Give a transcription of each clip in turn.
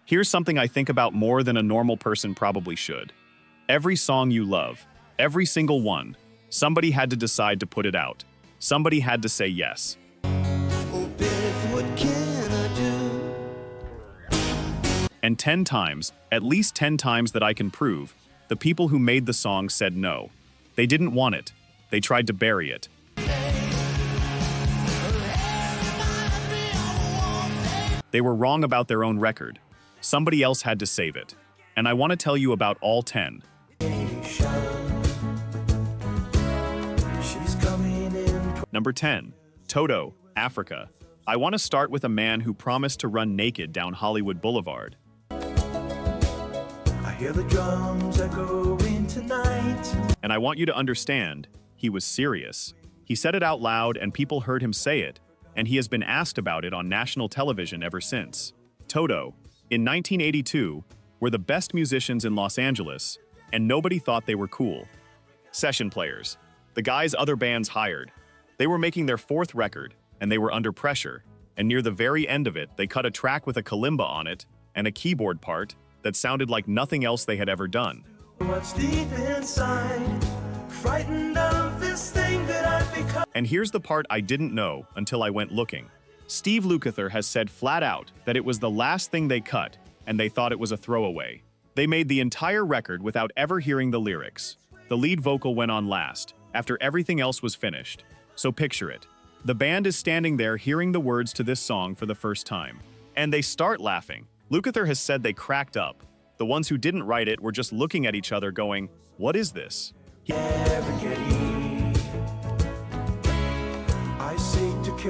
Here's something I think about more than a normal person probably should. Every song you love, every single one, somebody had to decide to put it out. Somebody had to say yes. Oh, Beth, what can I do? And 10 times, at least 10 times that I can prove, the people who made the song said no. They didn't want it. They tried to bury it. They were wrong about their own record. Somebody else had to save it. And I want to tell you about all 10. Number 10. Toto, Africa. I want to start with a man who promised to run naked down Hollywood Boulevard. I hear the drums echoing tonight. And I want you to understand, he was serious. He said it out loud and people heard him say it, and he has been asked about it on national television ever since. Toto, in 1982, were the best musicians in Los Angeles, and nobody thought they were cool. Session players, the guys other bands hired. They were making their 4th record, and they were under pressure, and near the very end of it, they cut a track with a kalimba on it and a keyboard part that sounded like nothing else they had ever done. What's deep inside, frightened of this thing that I've become. And here's the part I didn't know until I went looking. Steve Lukather has said flat out that it was the last thing they cut, and they thought it was a throwaway. They made the entire record without ever hearing the lyrics. The lead vocal went on last, after everything else was finished. So picture it. The band is standing there hearing the words to this song for the first time. And they start laughing. Lukather has said they cracked up. The ones who didn't write it were just looking at each other going, "What is this?" He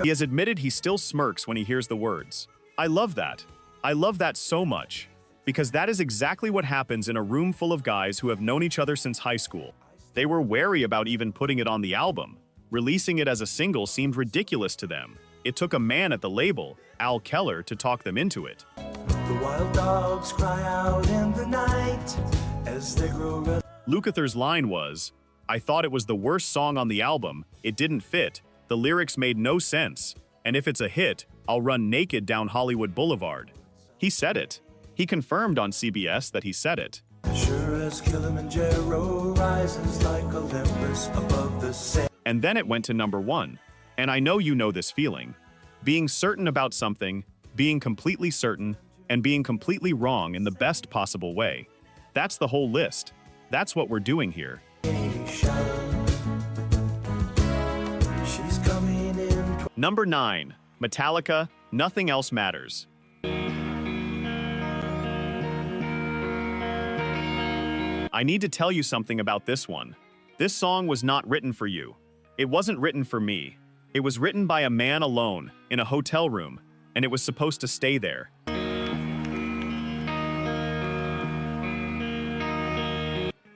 has admitted he still smirks when he hears the words. I love that. I love that so much. Because that is exactly what happens in a room full of guys who have known each other since high school. They were wary about even putting it on the album. Releasing it as a single seemed ridiculous to them. It took a man at the label, Al Keller, to talk them into it. The wild dogs cry out in the night as they grow. Lukather's line was, I thought it was the worst song on the album, it didn't fit, the lyrics made no sense, and if it's a hit, I'll run naked down Hollywood Boulevard. He said it. He confirmed on CBS that he said it. Sure as Kilimanjaro rises like Olympus above the sea. And then it went to number 1. And I know you know this feeling. Being certain about something, being completely certain, and being completely wrong in the best possible way. That's the whole list. That's what we're doing here. Number 9. Metallica, Nothing Else Matters. I need to tell you something about this one. This song was not written for you. It wasn't written for me. It was written by a man alone, in a hotel room, and it was supposed to stay there.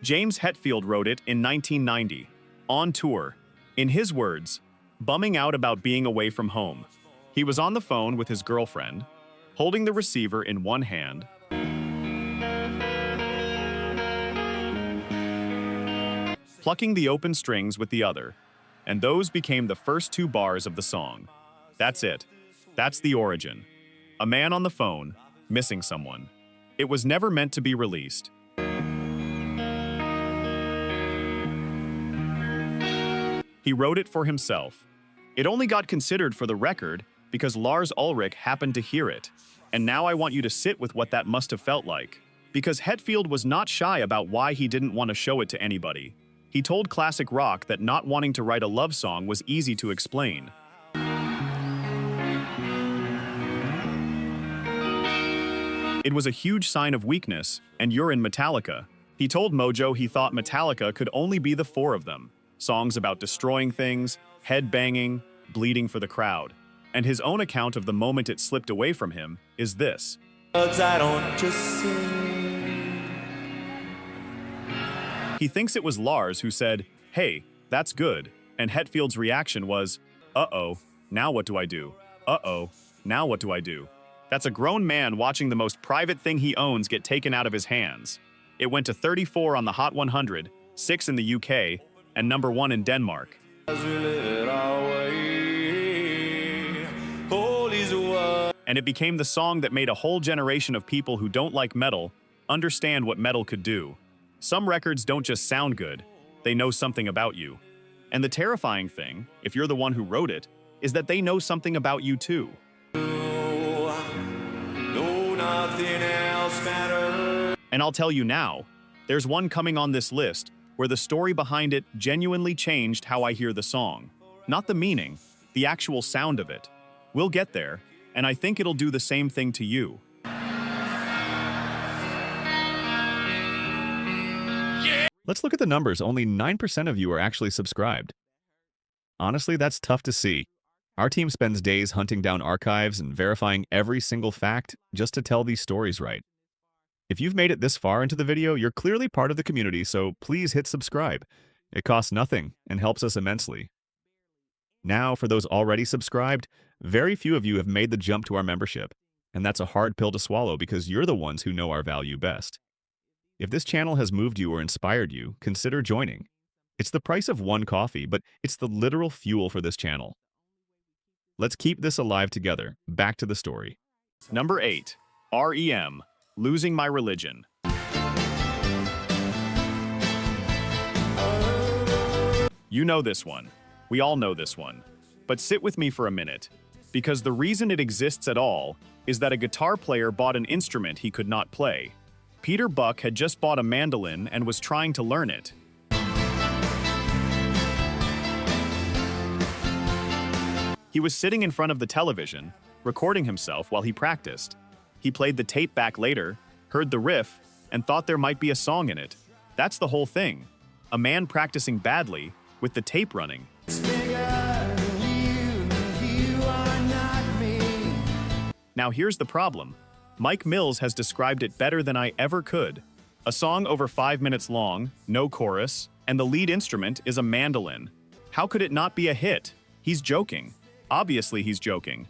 James Hetfield wrote it in 1990, on tour. In his words, bumming out about being away from home. He was on the phone with his girlfriend, holding the receiver in one hand, plucking the open strings with the other, and those became the first 2 bars of the song. That's it. That's the origin. A man on the phone, missing someone. It was never meant to be released. He wrote it for himself. It only got considered for the record because Lars Ulrich happened to hear it. And now I want you to sit with what that must have felt like. Because Hetfield was not shy about why he didn't want to show it to anybody. He told Classic Rock that not wanting to write a love song was easy to explain. It was a huge sign of weakness, and you're in Metallica. He told Mojo he thought Metallica could only be the 4 of them. Songs about destroying things, head-banging, bleeding for the crowd. And his own account of the moment it slipped away from him is this. I don't just sing. He thinks it was Lars who said, hey, that's good, and Hetfield's reaction was, uh-oh, now what do I do? Uh-oh, now what do I do? That's a grown man watching the most private thing he owns get taken out of his hands. It went to 34 on the Hot 100, 6 in the UK, and number 1 in Denmark. and it became the song that made a whole generation of people who don't like metal understand what metal could do. Some records don't just sound good, they know something about you. And the terrifying thing, if you're the one who wrote it, is that they know something about you too. No, nothing else matters. And I'll tell you now, there's one coming on this list where the story behind it genuinely changed how I hear the song. Not the meaning, the actual sound of it. We'll get there, and I think it'll do the same thing to you. Let's look at the numbers. Only 9% of you are actually subscribed. Honestly, that's tough to see. Our team spends days hunting down archives and verifying every single fact just to tell these stories right. If you've made it this far into the video, you're clearly part of the community, so please hit subscribe. It costs nothing and helps us immensely. Now, for those already subscribed, very few of you have made the jump to our membership, and that's a hard pill to swallow because you're the ones who know our value best. If this channel has moved you or inspired you, consider joining. It's the price of one coffee, but it's the literal fuel for this channel. Let's keep this alive together. Back to the story. Number 8. REM, Losing My Religion. You know this one. We all know this one. But sit with me for a minute, because the reason it exists at all is that a guitar player bought an instrument he could not play. Peter Buck had just bought a mandolin and was trying to learn it. He was sitting in front of the television, recording himself while he practiced. He played the tape back later, heard the riff, and thought there might be a song in it. That's the whole thing. A man practicing badly with the tape running. Now here's the problem. Mike Mills has described it better than I ever could. A song over 5 minutes long, no chorus, and the lead instrument is a mandolin. How could it not be a hit? He's joking. Obviously he's joking.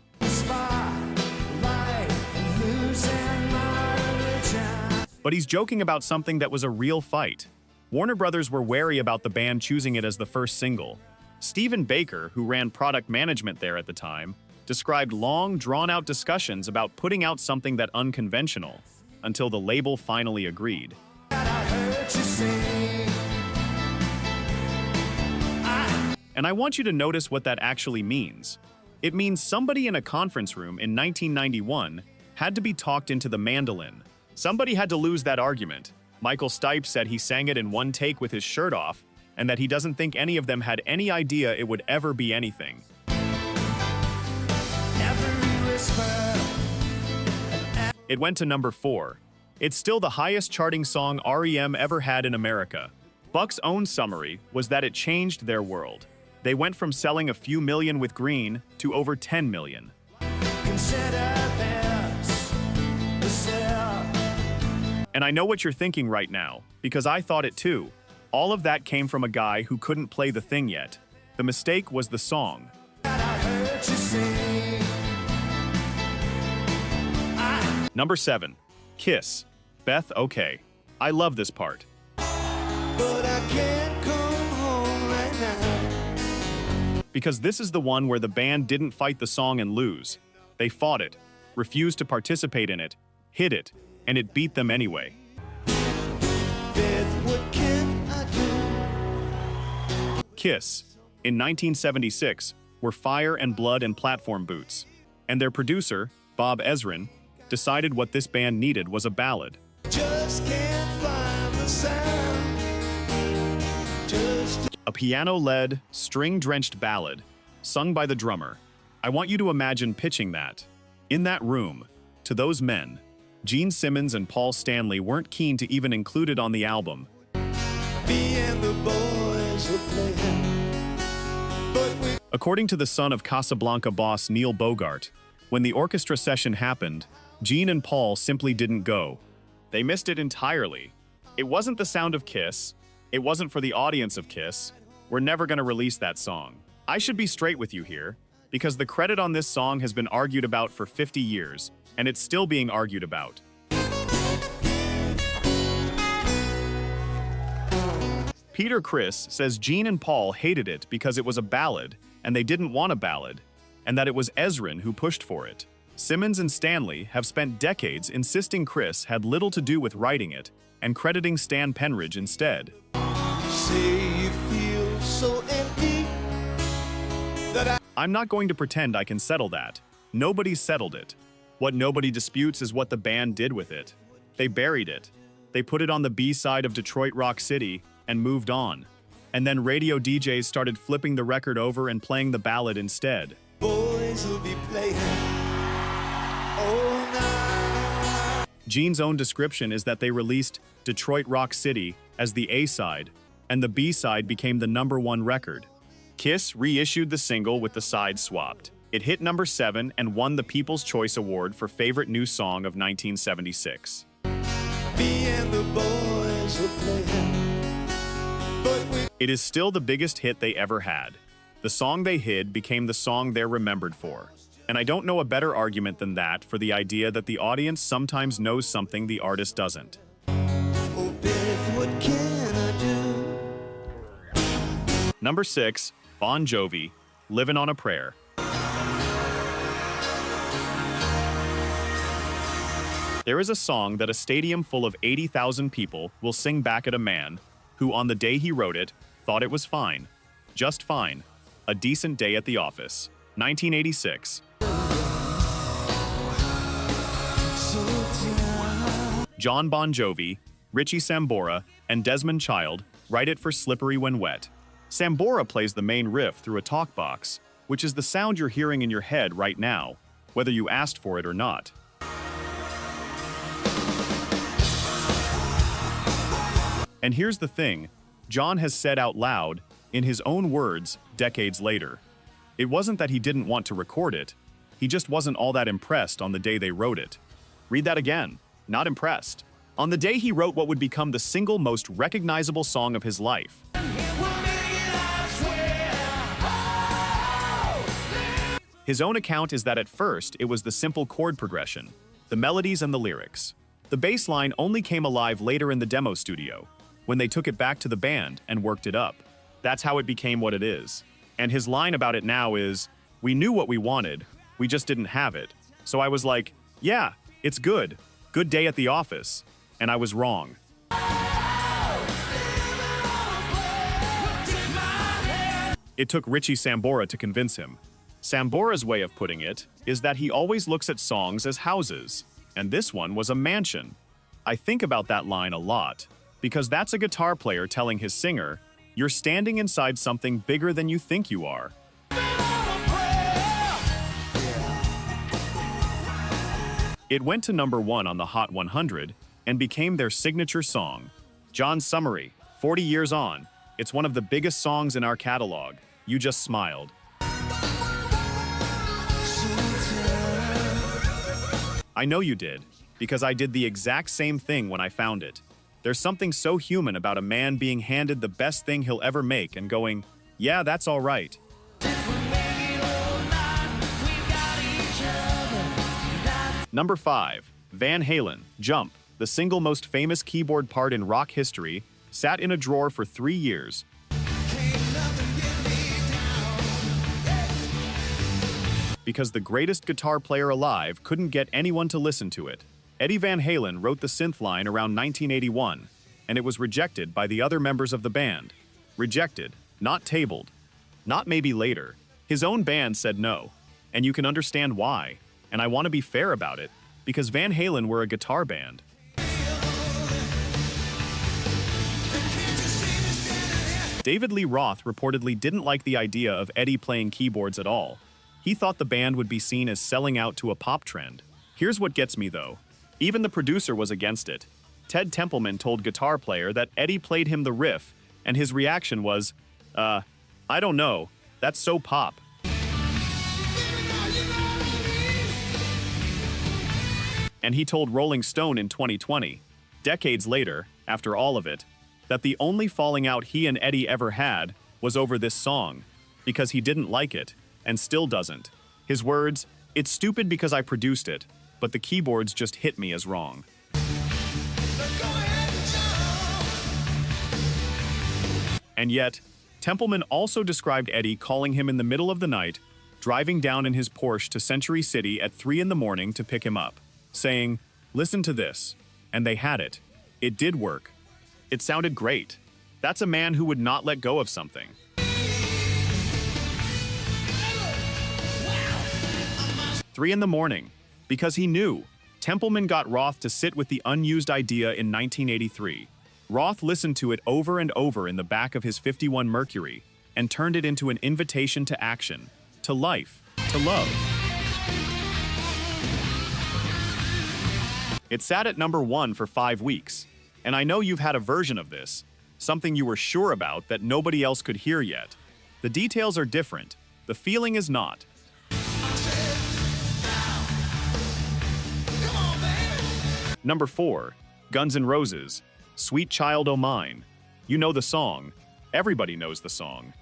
But he's joking about something that was a real fight. Warner Brothers were wary about the band choosing it as the first single. Stephen Baker, who ran product management there at the time, described long, drawn-out discussions about putting out something that unconventional, until the label finally agreed. And I want you to notice what that actually means. It means somebody in a conference room in 1991 had to be talked into the mandolin. Somebody had to lose that argument. Michael Stipe said he sang it in one take with his shirt off, and that he doesn't think any of them had any idea it would ever be anything. It went to number 4. It's still the highest charting song REM ever had in America. Buck's own summary was that it changed their world. They went from selling a few million with Green to over 10 million. And I know what you're thinking right now, because I thought it too. All of that came from a guy who couldn't play the thing yet. The mistake was the song. Number 7. Kiss. Beth, okay. I love this part. But I can't come home right now. Because this is the one where the band didn't fight the song and lose. They fought it, refused to participate in it, hid it, and it beat them anyway. Beth, what can I do? Kiss, in 1976, were Fire and Blood and Platform Boots, and their producer, Bob Ezrin, decided what this band needed was a ballad. Just can't find the sound. A piano-led, string-drenched ballad, sung by the drummer. I want you to imagine pitching that. In that room, to those men, Gene Simmons and Paul Stanley weren't keen to even include it on the album. Me and the boys were playing, but we According to the son of Casablanca boss Neil Bogart, when the orchestra session happened, Gene and Paul simply didn't go. They missed it entirely. It wasn't the sound of Kiss. It wasn't for the audience of Kiss. We're never going to release that song. I should be straight with you here, because the credit on this song has been argued about for 50 years, and it's still being argued about. Peter Criss says Gene and Paul hated it because it was a ballad, and they didn't want a ballad, and that it was Ezrin who pushed for it. Simmons and Stanley have spent decades insisting Chris had little to do with writing it and crediting Stan Penridge instead. Say you feel so empty that I'm not going to pretend I can settle that. Nobody settled it. What nobody disputes is what the band did with it. They buried it. They put it on the B-side of Detroit Rock City and moved on. And then radio DJs started flipping the record over and playing the ballad instead. boys will be playing all night. Gene's own description is that they released Detroit Rock City as the A-side, and the B-side became the #1 record. Kiss reissued the single with the sides swapped. It hit number 7 and won the People's Choice Award for Favorite New Song of 1976. Me and the boys were playing, but we It is still the biggest hit they ever had. The song they hid became the song they're remembered for. And I don't know a better argument than that for the idea that the audience sometimes knows something the artist doesn't. oh Beth, what can I do? Number 6, Bon Jovi, Livin' on a Prayer. There is a song that a stadium full of 80,000 people will sing back at a man who, on the day he wrote it, thought it was fine. Just fine. A decent day at the office. 1986. John Bon Jovi, Ritchie Sambora, and Desmond Child write it for Slippery When Wet. Sambora plays the main riff through a talk box, which is the sound you're hearing in your head right now, whether you asked for it or not. And here's the thing, John has said out loud, in his own words, decades later. It wasn't that he didn't want to record it, he just wasn't all that impressed on the day they wrote it. Read that again. Not impressed. On the day he wrote what would become the single most recognizable song of his life. His own account is that at first it was the simple chord progression, the melodies and the lyrics. The bass line only came alive later in the demo studio, when they took it back to the band and worked it up. That's how it became what it is. And his line about it now is, "We knew what we wanted, we just didn't have it. So I was like, yeah, it's good. Good day at the office." And I was wrong. It took Ritchie Sambora to convince him. Sambora's way of putting it is that he always looks at songs as houses, and this one was a mansion. I think about that line a lot, because that's a guitar player telling his singer, "You're standing inside something bigger than you think you are." It went to #1 on the Hot 100 and became their signature song. John's summary, 40 years on, it's one of the biggest songs in our catalog. You just smiled. I know you did, because I did the exact same thing when I found it. There's something so human about a man being handed the best thing he'll ever make and going, yeah, that's all right. Number 5, Van Halen, Jump, the single most famous keyboard part in rock history, sat in a drawer for 3 years. Because the greatest guitar player alive couldn't get anyone to listen to it. Eddie Van Halen wrote the synth line around 1981, and it was rejected by the other members of the band. Rejected, not tabled. Not maybe later. His own band said no, and you can understand why. And I want to be fair about it, because Van Halen were a guitar band. David Lee Roth reportedly didn't like the idea of Eddie playing keyboards at all. He thought the band would be seen as selling out to a pop trend. Here's what gets me though. Even the producer was against it. Ted Templeman told Guitar Player that Eddie played him the riff, and his reaction was, I don't know, that's so pop. And he told Rolling Stone in 2020, decades later, after all of it, that the only falling out he and Eddie ever had was over this song, because he didn't like it, and still doesn't. His words, "It's stupid because I produced it, but the keyboards just hit me as wrong." And yet, Templeman also described Eddie calling him in the middle of the night, driving down in his Porsche to Century City at 3 in the morning to pick him up, saying, "Listen to this." And they had it. It did work. It sounded great. That's a man who would not let go of something. 3 in the morning, because he knew. Templeman got Roth to sit with the unused idea in 1983. Roth listened to it over and over in the back of his 51 Mercury and turned it into an invitation to action, to life, to love. It sat at number 1 for 5 weeks, and I know you've had a version of this, something you were sure about that nobody else could hear yet. The details are different, the feeling is not. Number 4, Guns N' Roses, Sweet Child O' Mine. You know the song. Everybody knows the song.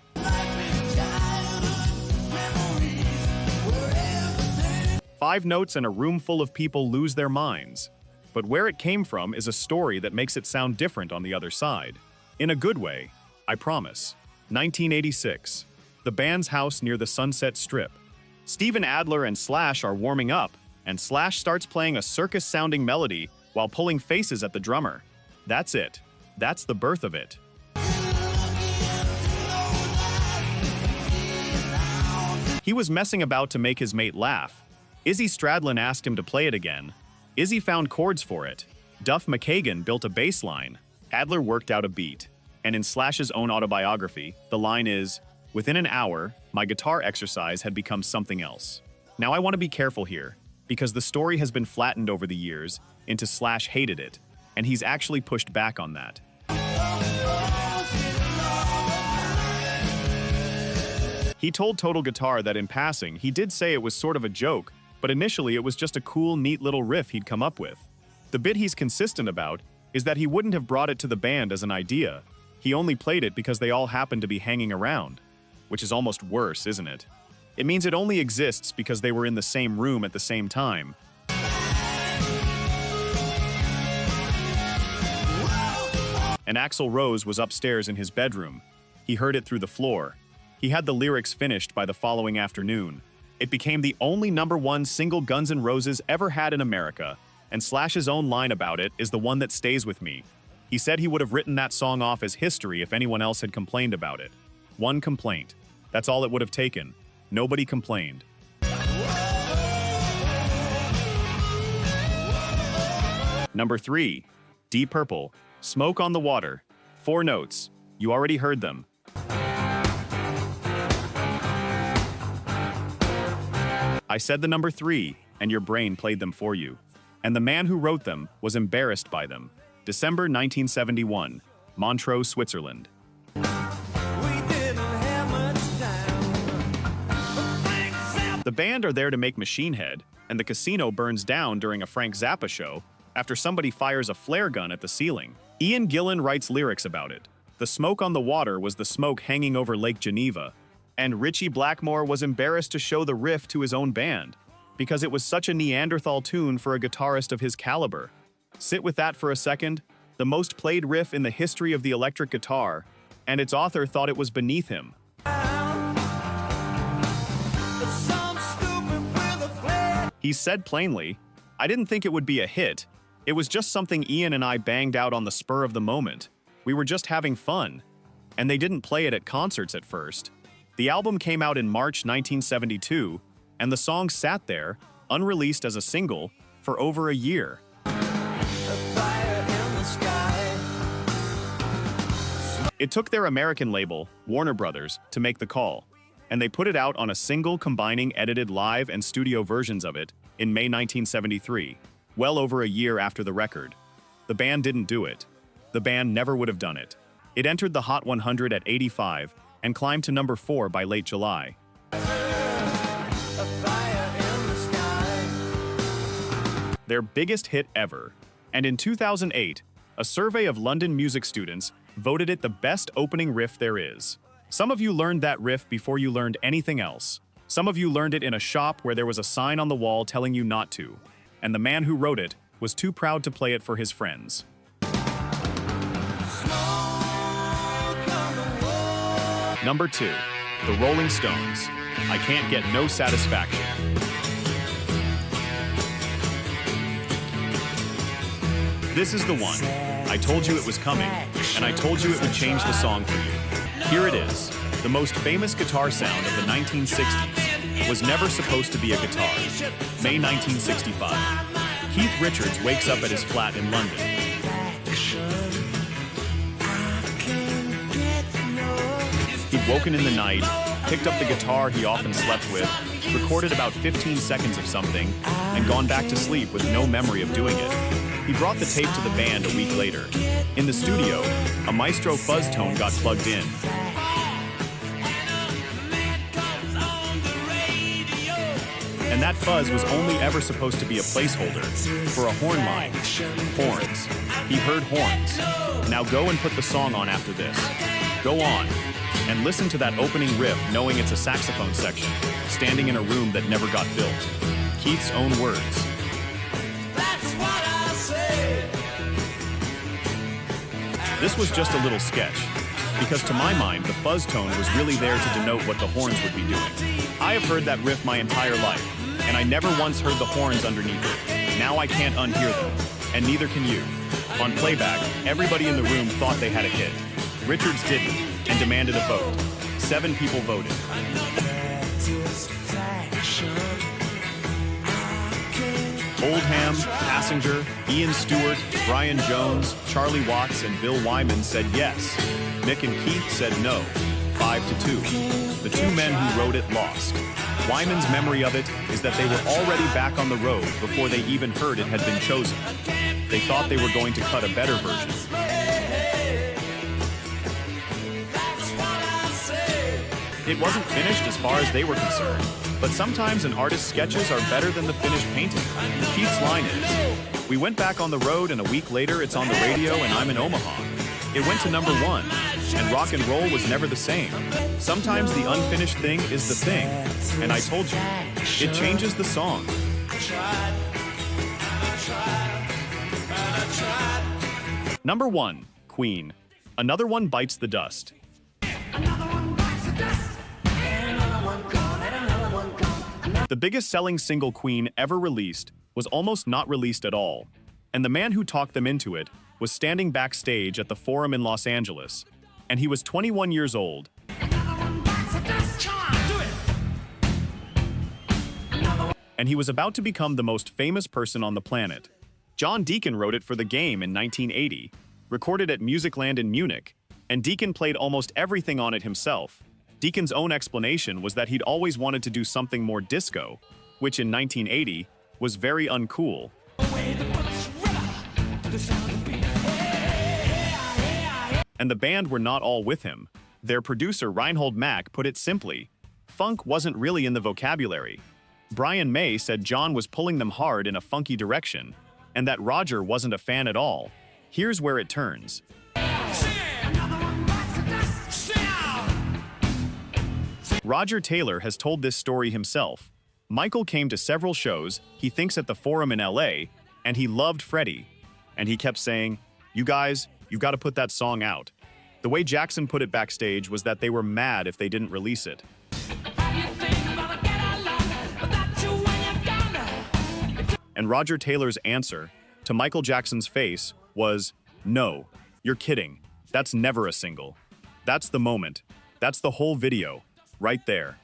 Five notes and a room full of people lose their minds. But where it came from is a story that makes it sound different on the other side. In a good way, I promise. 1986. The band's house near the Sunset Strip. Steven Adler and Slash are warming up, and Slash starts playing a circus-sounding melody while pulling faces at the drummer. That's it. That's the birth of it. He was messing about to make his mate laugh. Izzy Stradlin asked him to play it again. Izzy found chords for it. Duff McKagan built a bass line. Adler worked out a beat. And in Slash's own autobiography, the line is, "Within an hour, my guitar exercise had become something else." Now I want to be careful here, because the story has been flattened over the years into Slash hated it, and he's actually pushed back on that. He told Total Guitar that in passing, he did say it was sort of a joke, but initially it was just a cool, neat little riff he'd come up with. The bit he's consistent about is that he wouldn't have brought it to the band as an idea. He only played it because they all happened to be hanging around, which is almost worse, isn't it? It means it only exists because they were in the same room at the same time. And Axl Rose was upstairs in his bedroom. He heard it through the floor. He had the lyrics finished by the following afternoon. It became the only #1 single Guns N' Roses ever had in America, and Slash's own line about it is the one that stays with me. He said he would have written that song off as history if anyone else had complained about it. One complaint. That's all it would have taken. Nobody complained. Number 3, Deep Purple, Smoke on the Water. 4 notes. You already heard them. I said the number 3, and your brain played them for you. And the man who wrote them was embarrassed by them. December 1971, Montreux, Switzerland. The band are there to make Machine Head, and the casino burns down during a Frank Zappa show after somebody fires a flare gun at the ceiling. Ian Gillan writes lyrics about it. The smoke on the water was the smoke hanging over Lake Geneva, and Ritchie Blackmore was embarrassed to show the riff to his own band because it was such a Neanderthal tune for a guitarist of his caliber. Sit with that for a second. The most played riff in the history of the electric guitar, and its author thought it was beneath him. He said plainly, "I didn't think it would be a hit. It was just something Ian and I banged out on the spur of the moment. We were just having fun." And they didn't play it at concerts at first. The album came out in March 1972, and the song sat there, unreleased as a single, for over a year. It took their American label, Warner Brothers, to make the call, and they put it out on a single combining edited live and studio versions of it in May 1973, well over a year after the record. The band didn't do it. The band never would have done it. It entered the Hot 100 at 85 and climbed to number 4 by late July. Their biggest hit ever. And in 2008, a survey of London music students voted it the best opening riff there is. Some of you learned that riff before you learned anything else. Some of you learned it in a shop where there was a sign on the wall telling you not to. And the man who wrote it was too proud to play it for his friends. Number 2, The Rolling Stones, I can't get no satisfaction. This is the one. I told you it was coming, and I told you it would change the song for you. Here it is. The most famous guitar sound of the 1960s was never supposed to be a guitar. May 1965. Keith Richards wakes up at his flat in London. He'd woken in the night, picked up the guitar he often slept with, recorded about 15 seconds of something, and gone back to sleep with no memory of doing it. He brought the tape to the band a week later. In the studio, a Maestro fuzz tone got plugged in. And that fuzz was only ever supposed to be a placeholder for a horn line. Horns. He heard horns. Now go and put the song on after this. Go on and listen to that opening riff knowing it's a saxophone section, standing in a room that never got built. Keith's own words. This was just a little sketch, because to my mind, the fuzz tone was really there to denote what the horns would be doing. I have heard that riff my entire life, and I never once heard the horns underneath it. Now I can't unhear them, and neither can you. On playback, everybody in the room thought they had a hit. Richards didn't, and demanded a vote. 7 people voted. Oldham, Passenger, Ian Stewart, Brian Jones, Charlie Watts, and Bill Wyman said yes. Mick and Keith said no, 5-2. The 2 men who wrote it lost. Wyman's memory of it is that they were already back on the road before they even heard it had been chosen. They thought they were going to cut a better version. It wasn't finished as far as they were concerned, but sometimes an artist's sketches are better than the finished painting. Keith's line is, "We went back on the road and a week later it's on the radio and I'm in Omaha. It went to #1, and rock and roll was never the same. Sometimes the unfinished thing is the thing, and I told you, it changes the song." Number 1, Queen. Another One Bites the Dust. The biggest selling single Queen ever released was almost not released at all, and the man who talked them into it was standing backstage at the Forum in Los Angeles, and he was 21 years old. And he was about to become the most famous person on the planet. John Deacon wrote it for the game in 1980, recorded at Musicland in Munich, and Deacon played almost everything on it himself. Deacon's own explanation was that he'd always wanted to do something more disco, which in 1980 was very uncool. And the band were not all with him. Their producer Reinhold Mack put it simply, funk wasn't really in the vocabulary. Brian May said John was pulling them hard in a funky direction, and that Roger wasn't a fan at all. Here's where it turns. Roger Taylor has told this story himself. Michael came to several shows, he thinks at the Forum in LA, and he loved Freddie. And he kept saying, "You guys, you've got to put that song out." The way Jackson put it backstage was that they were mad if they didn't release it. And Roger Taylor's answer to Michael Jackson's face was, "No, you're kidding. That's never a single. That's the moment. That's the whole video. Right there."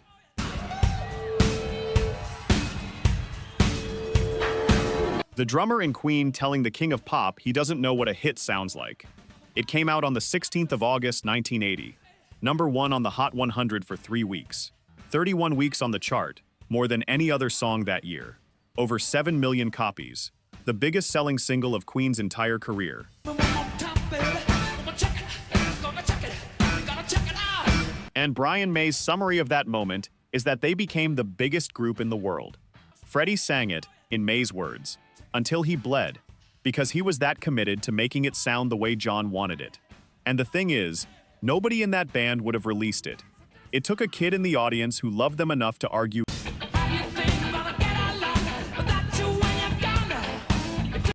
The drummer in Queen telling the king of pop he doesn't know what a hit sounds like. It came out on the 16th of August, 1980. #1 on the Hot 100 for 3 weeks. 31 weeks on the chart, more than any other song that year. Over 7 million copies. The biggest selling single of Queen's entire career. And Brian May's summary of that moment is that they became the biggest group in the world. Freddie sang it, in May's words, until he bled, because he was that committed to making it sound the way John wanted it. And the thing is, nobody in that band would have released it. It took a kid in the audience who loved them enough to argue.